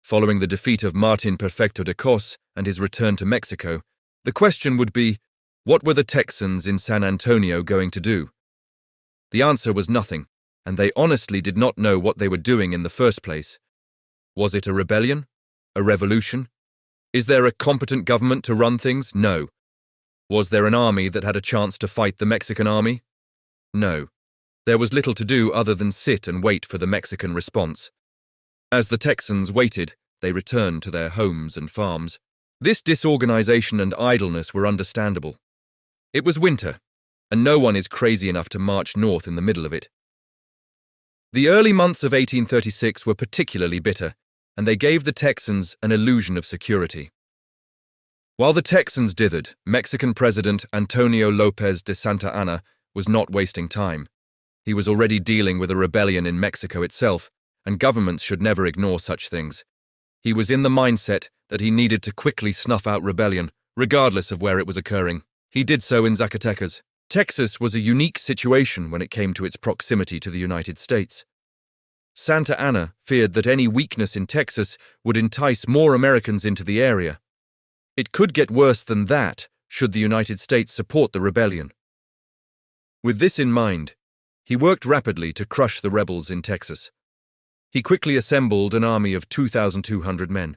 following the defeat of Martin Perfecto de Cos and his return to Mexico, the question would be, what were the Texans in San Antonio going to do? The answer was nothing, and they honestly did not know what they were doing in the first place. Was it a rebellion? A revolution? Is there a competent government to run things? No. Was there an army that had a chance to fight the Mexican army? No. There was little to do other than sit and wait for the Mexican response. As the Texans waited, they returned to their homes and farms. This disorganization and idleness were understandable. It was winter, and no one is crazy enough to march north in the middle of it. The early months of 1836 were particularly bitter, and they gave the Texans an illusion of security. While the Texans dithered, Mexican President Antonio López de Santa Anna was not wasting time. He was already dealing with a rebellion in Mexico itself, and governments should never ignore such things. He was in the mindset that he needed to quickly snuff out rebellion, regardless of where it was occurring. He did so in Zacatecas. Texas was a unique situation when it came to its proximity to the United States. Santa Anna feared that any weakness in Texas would entice more Americans into the area. It could get worse than that should the United States support the rebellion. With this in mind, he worked rapidly to crush the rebels in Texas. He quickly assembled an army of 2,200 men.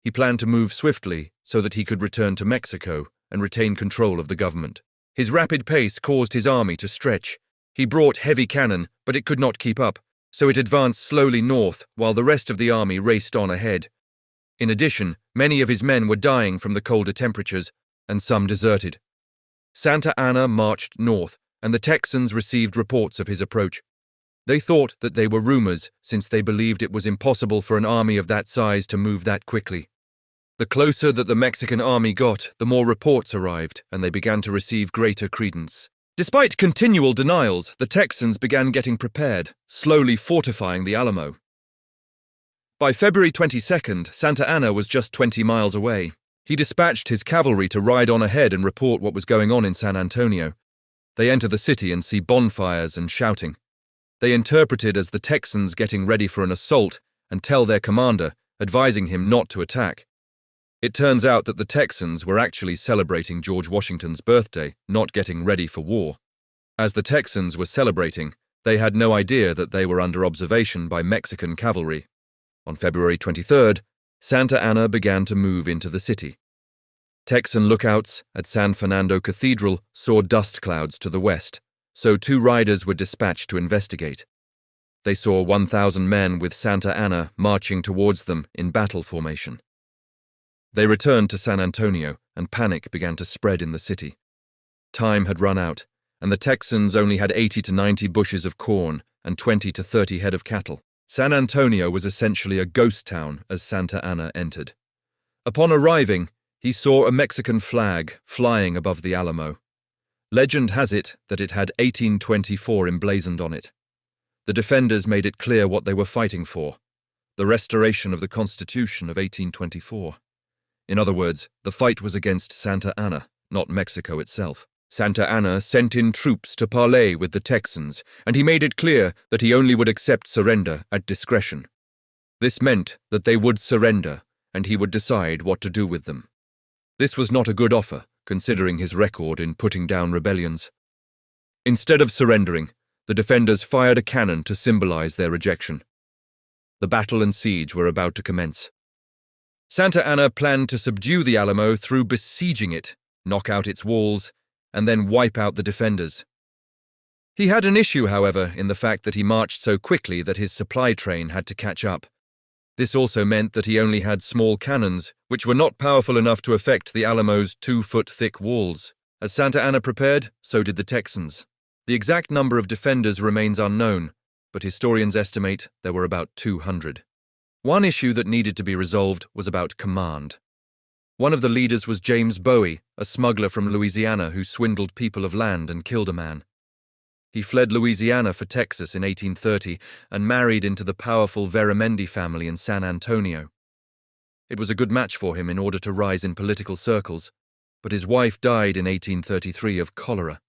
He planned to move swiftly so that he could return to Mexico and retain control of the government. His rapid pace caused his army to stretch. He brought heavy cannon, but it could not keep up, so it advanced slowly north while the rest of the army raced on ahead. In addition, many of his men were dying from the colder temperatures, and some deserted. Santa Anna marched north, and the Texans received reports of his approach. They thought that they were rumors, since they believed it was impossible for an army of that size to move that quickly. The closer that the Mexican army got, the more reports arrived, and they began to receive greater credence. Despite continual denials, the Texans began getting prepared, slowly fortifying the Alamo. By February 22nd, Santa Anna was just 20 miles away. He dispatched his cavalry to ride on ahead and report what was going on in San Antonio. They enter the city and see bonfires and shouting. They interpret it as the Texans getting ready for an assault and tell their commander, advising him not to attack. It turns out that the Texans were actually celebrating George Washington's birthday, not getting ready for war. As the Texans were celebrating, they had no idea that they were under observation by Mexican cavalry. On February 23rd, Santa Anna began to move into the city. Texan lookouts at San Fernando Cathedral saw dust clouds to the west, so 2 riders were dispatched to investigate. They saw 1,000 men with Santa Anna marching towards them in battle formation. They returned to San Antonio, and panic began to spread in the city. Time had run out, and the Texans only had 80 to 90 bushels of corn and 20 to 30 head of cattle. San Antonio was essentially a ghost town as Santa Anna entered. Upon arriving, he saw a Mexican flag flying above the Alamo. Legend has it that it had 1824 emblazoned on it. The defenders made it clear what they were fighting for: the restoration of the Constitution of 1824. In other words, the fight was against Santa Anna, not Mexico itself. Santa Anna sent in troops to parley with the Texans, and he made it clear that he only would accept surrender at discretion. This meant that they would surrender, and he would decide what to do with them. This was not a good offer, considering his record in putting down rebellions. Instead of surrendering, the defenders fired a cannon to symbolize their rejection. The battle and siege were about to commence. Santa Anna planned to subdue the Alamo through besieging it, knock out its walls, and then wipe out the defenders. He had an issue, however, in the fact that he marched so quickly that his supply train had to catch up. This also meant that he only had small cannons, which were not powerful enough to affect the Alamo's 2-foot-thick walls. As Santa Anna prepared, so did the Texans. The exact number of defenders remains unknown, but historians estimate there were about 200. One issue that needed to be resolved was about command. One of the leaders was James Bowie, a smuggler from Louisiana who swindled people of land and killed a man. He fled Louisiana for Texas in 1830 and married into the powerful Veramendi family in San Antonio. It was a good match for him in order to rise in political circles, but his wife died in 1833 of cholera.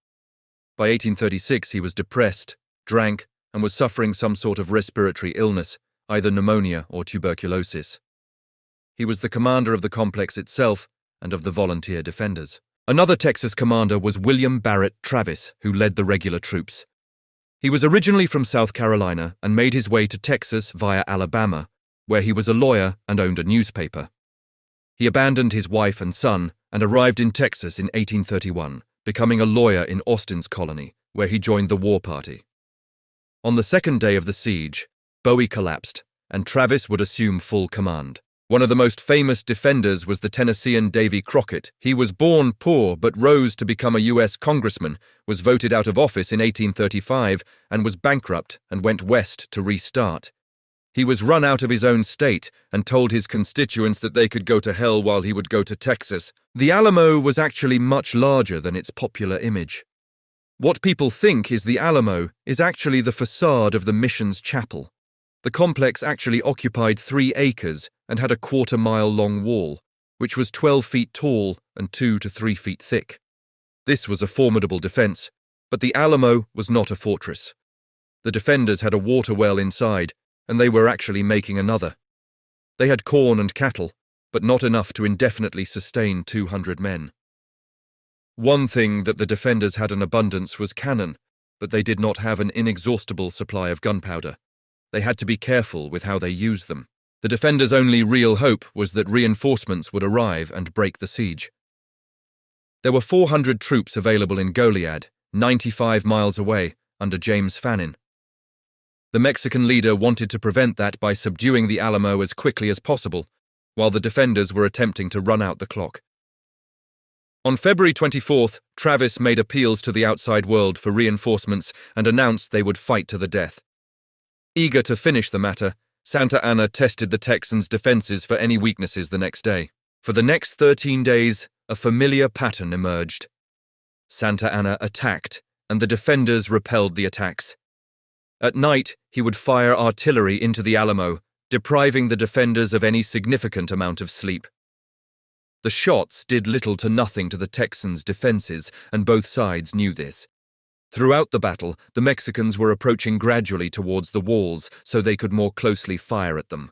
By 1836 he was depressed, drank, and was suffering some sort of respiratory illness, either pneumonia or tuberculosis. He was the commander of the complex itself and of the volunteer defenders. Another Texas commander was William Barrett Travis, who led the regular troops. He was originally from South Carolina and made his way to Texas via Alabama, where he was a lawyer and owned a newspaper. He abandoned his wife and son and arrived in Texas in 1831, becoming a lawyer in Austin's colony, where he joined the war party. On the second day of the siege, Bowie collapsed, and Travis would assume full command. One of the most famous defenders was the Tennessean Davy Crockett. He was born poor but rose to become a U.S. congressman, was voted out of office in 1835, and was bankrupt and went west to restart. He was run out of his own state and told his constituents that they could go to hell while he would go to Texas. The Alamo was actually much larger than its popular image. What people think is the Alamo is actually the facade of the mission's chapel. The complex actually occupied 3 acres and had a quarter-mile-long wall, which was 12 feet tall and 2 to 3 feet thick. This was a formidable defense, but the Alamo was not a fortress. The defenders had a water well inside, and they were actually making another. They had corn and cattle, but not enough to indefinitely sustain 200 men. One thing that the defenders had in abundance was cannon, but they did not have an inexhaustible supply of gunpowder. They had to be careful with how they used them. The defenders' only real hope was that reinforcements would arrive and break the siege. There were 400 troops available in Goliad, 95 miles away, under James Fannin. The Mexican leader wanted to prevent that by subduing the Alamo as quickly as possible, while the defenders were attempting to run out the clock. On February 24th, Travis made appeals to the outside world for reinforcements and announced they would fight to the death. Eager to finish the matter, Santa Anna tested the Texans' defenses for any weaknesses the next day. For the next 13 days, a familiar pattern emerged. Santa Anna attacked, and the defenders repelled the attacks. At night, he would fire artillery into the Alamo, depriving the defenders of any significant amount of sleep. The shots did little to nothing to the Texans' defenses, and both sides knew this. Throughout the battle, the Mexicans were approaching gradually towards the walls so they could more closely fire at them.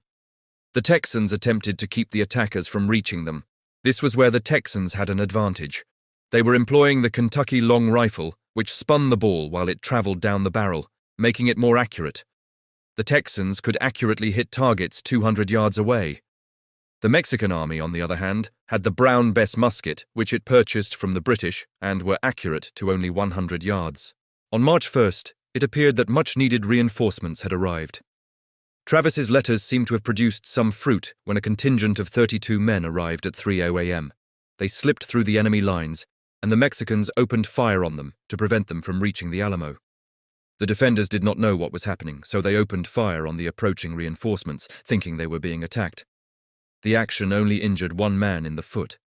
The Texans attempted to keep the attackers from reaching them. This was where the Texans had an advantage. They were employing the Kentucky long rifle, which spun the ball while it traveled down the barrel, making it more accurate. The Texans could accurately hit targets 200 yards away. The Mexican army, on the other hand, had the Brown Bess musket, which it purchased from the British, and were accurate to only 100 yards. On March 1st, it appeared that much-needed reinforcements had arrived. Travis's letters seemed to have produced some fruit when a contingent of 32 men arrived at 3:00 a.m. They slipped through the enemy lines, and the Mexicans opened fire on them to prevent them from reaching the Alamo. The defenders did not know what was happening, so they opened fire on the approaching reinforcements, thinking they were being attacked. The action only injured 1 man in the foot.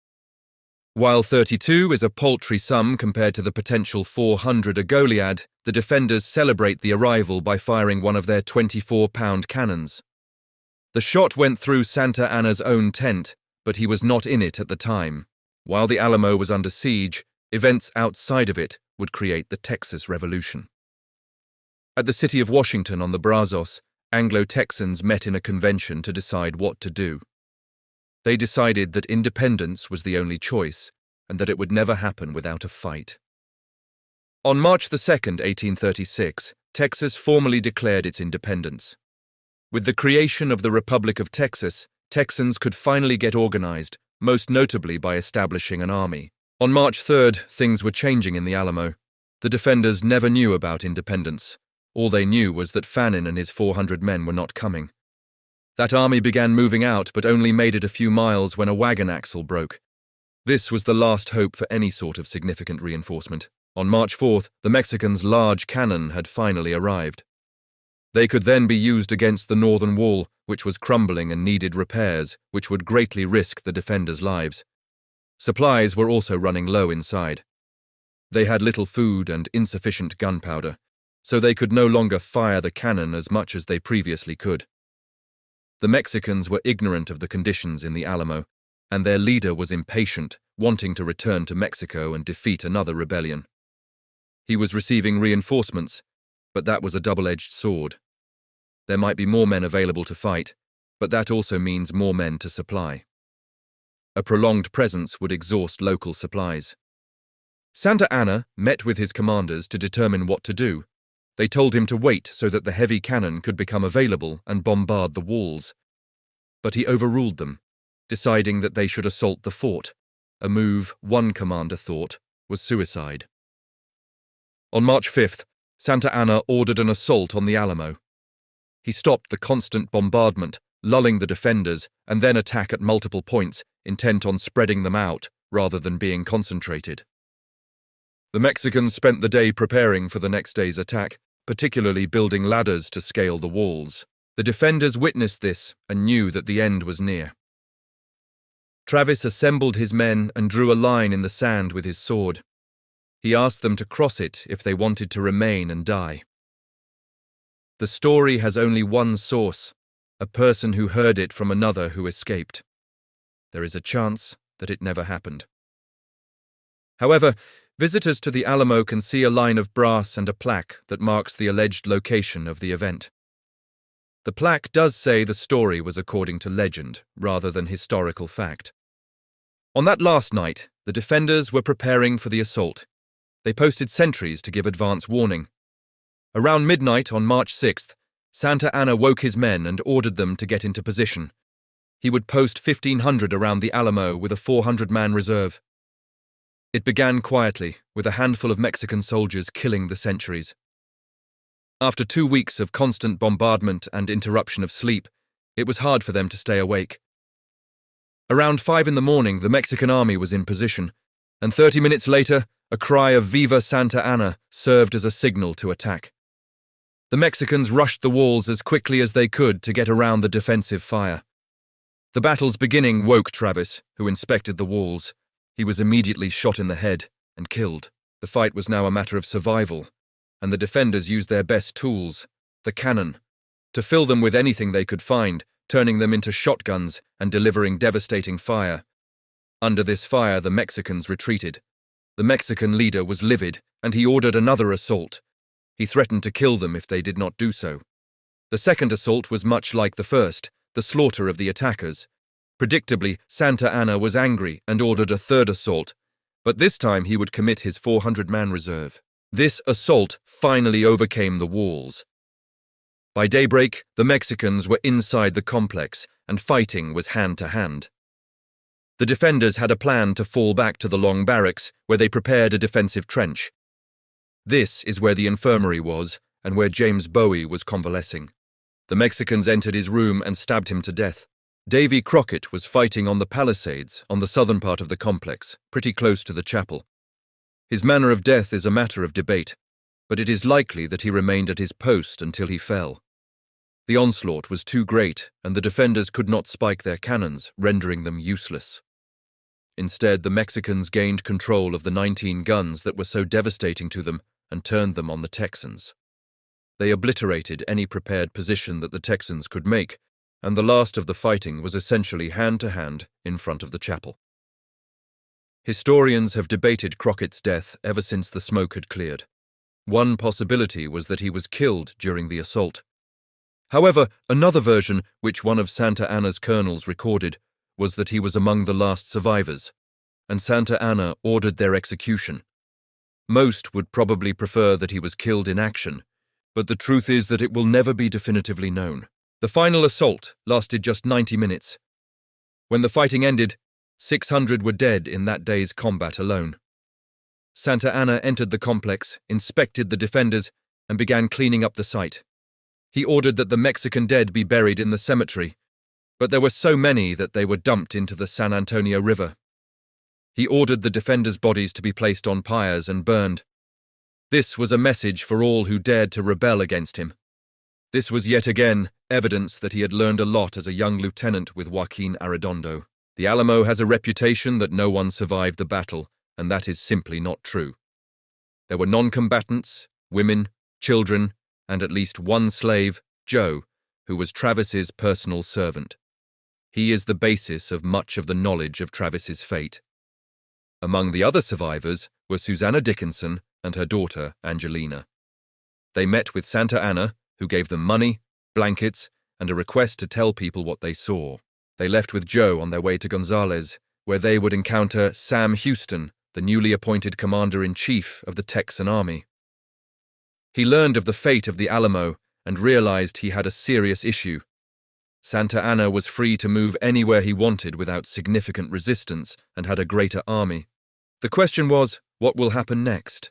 While 32 is a paltry sum compared to the potential 400 at Goliad, the defenders celebrate the arrival by firing one of their 24-pound cannons. The shot went through Santa Anna's own tent, but he was not in it at the time. While the Alamo was under siege, events outside of it would create the Texas Revolution. At the city of Washington on the Brazos, Anglo-Texans met in a convention to decide what to do. They decided that independence was the only choice, and that it would never happen without a fight. On March 2nd, 1836, Texas formally declared its independence. With the creation of the Republic of Texas, Texans could finally get organized, most notably by establishing an army. On March 3rd, things were changing in the Alamo. The defenders never knew about independence. All they knew was that Fannin and his 400 men were not coming. That army began moving out, but only made it a few miles when a wagon axle broke. This was the last hope for any sort of significant reinforcement. On March 4th, the Mexicans' large cannon had finally arrived. They could then be used against the northern wall, which was crumbling and needed repairs, which would greatly risk the defenders' lives. Supplies were also running low inside. They had little food and insufficient gunpowder, so they could no longer fire the cannon as much as they previously could. The Mexicans were ignorant of the conditions in the Alamo, and their leader was impatient, wanting to return to Mexico and defeat another rebellion. He was receiving reinforcements, but that was a double-edged sword. There might be more men available to fight, but that also means more men to supply. A prolonged presence would exhaust local supplies. Santa Anna met with his commanders to determine what to do. They told him to wait so that the heavy cannon could become available and bombard the walls. But he overruled them, deciding that they should assault the fort, a move one commander thought was suicide. On March 5th, Santa Anna ordered an assault on the Alamo. He stopped the constant bombardment, lulling the defenders, and then attack at multiple points, intent on spreading them out rather than being concentrated. The Mexicans spent the day preparing for the next day's attack, particularly building ladders to scale the walls. The defenders witnessed this and knew that the end was near. Travis assembled his men and drew a line in the sand with his sword. He asked them to cross it if they wanted to remain and die. The story has only one source, a person who heard it from another who escaped. There is a chance that it never happened. However, visitors to the Alamo can see a line of brass and a plaque that marks the alleged location of the event. The plaque does say the story was according to legend rather than historical fact. On that last night, the defenders were preparing for the assault. They posted sentries to give advance warning. Around midnight on March 6th, Santa Anna woke his men and ordered them to get into position. He would post 1,500 around the Alamo with a 400-man reserve. It began quietly, with a handful of Mexican soldiers killing the sentries. After 2 weeks of constant bombardment and interruption of sleep, it was hard for them to stay awake. Around 5 in the morning, the Mexican army was in position, and 30 minutes later, a cry of "Viva Santa Anna" served as a signal to attack. The Mexicans rushed the walls as quickly as they could to get around the defensive fire. The battle's beginning woke Travis, who inspected the walls. He was immediately shot in the head and killed. The fight was now a matter of survival, and the defenders used their best tools, the cannon, to fill them with anything they could find, turning them into shotguns and delivering devastating fire. Under this fire, the Mexicans retreated. The Mexican leader was livid, and he ordered another assault. He threatened to kill them if they did not do so. The second assault was much like the first, the slaughter of the attackers. Predictably, Santa Anna was angry and ordered a third assault, but this time he would commit his 400-man reserve. This assault finally overcame the walls. By daybreak, the Mexicans were inside the complex, and fighting was hand-to-hand. The defenders had a plan to fall back to the long barracks, where they prepared a defensive trench. This is where the infirmary was, and where James Bowie was convalescing. The Mexicans entered his room and stabbed him to death. Davy Crockett was fighting on the palisades on the southern part of the complex, pretty close to the chapel. His manner of death is a matter of debate, but it is likely that he remained at his post until he fell. The onslaught was too great, and the defenders could not spike their cannons, rendering them useless. Instead, the Mexicans gained control of the 19 guns that were so devastating to them and turned them on the Texans. They obliterated any prepared position that the Texans could make, and the last of the fighting was essentially hand-to-hand in front of the chapel. Historians have debated Crockett's death ever since the smoke had cleared. One possibility was that he was killed during the assault. However, another version, which one of Santa Anna's colonels recorded, was that he was among the last survivors, and Santa Anna ordered their execution. Most would probably prefer that he was killed in action, but the truth is that it will never be definitively known. The final assault lasted just 90 minutes. When the fighting ended, 600 were dead in that day's combat alone. Santa Anna entered the complex, inspected the defenders, and began cleaning up the site. He ordered that the Mexican dead be buried in the cemetery, but there were so many that they were dumped into the San Antonio River. He ordered the defenders' bodies to be placed on pyres and burned. This was a message for all who dared to rebel against him. This was yet again evidence that he had learned a lot as a young lieutenant with Joaquin Arredondo. The Alamo has a reputation that no one survived the battle, and that is simply not true. There were non-combatants, women, children, and at least one slave, Joe, who was Travis's personal servant. He is the basis of much of the knowledge of Travis's fate. Among the other survivors were Susanna Dickinson and her daughter, Angelina. They met with Santa Anna, who gave them money, blankets, and a request to tell people what they saw. They left with Joe on their way to Gonzales, where they would encounter Sam Houston, the newly appointed commander-in-chief of the Texan army. He learned of the fate of the Alamo and realized he had a serious issue. Santa Anna was free to move anywhere he wanted without significant resistance and had a greater army. The question was, what will happen next?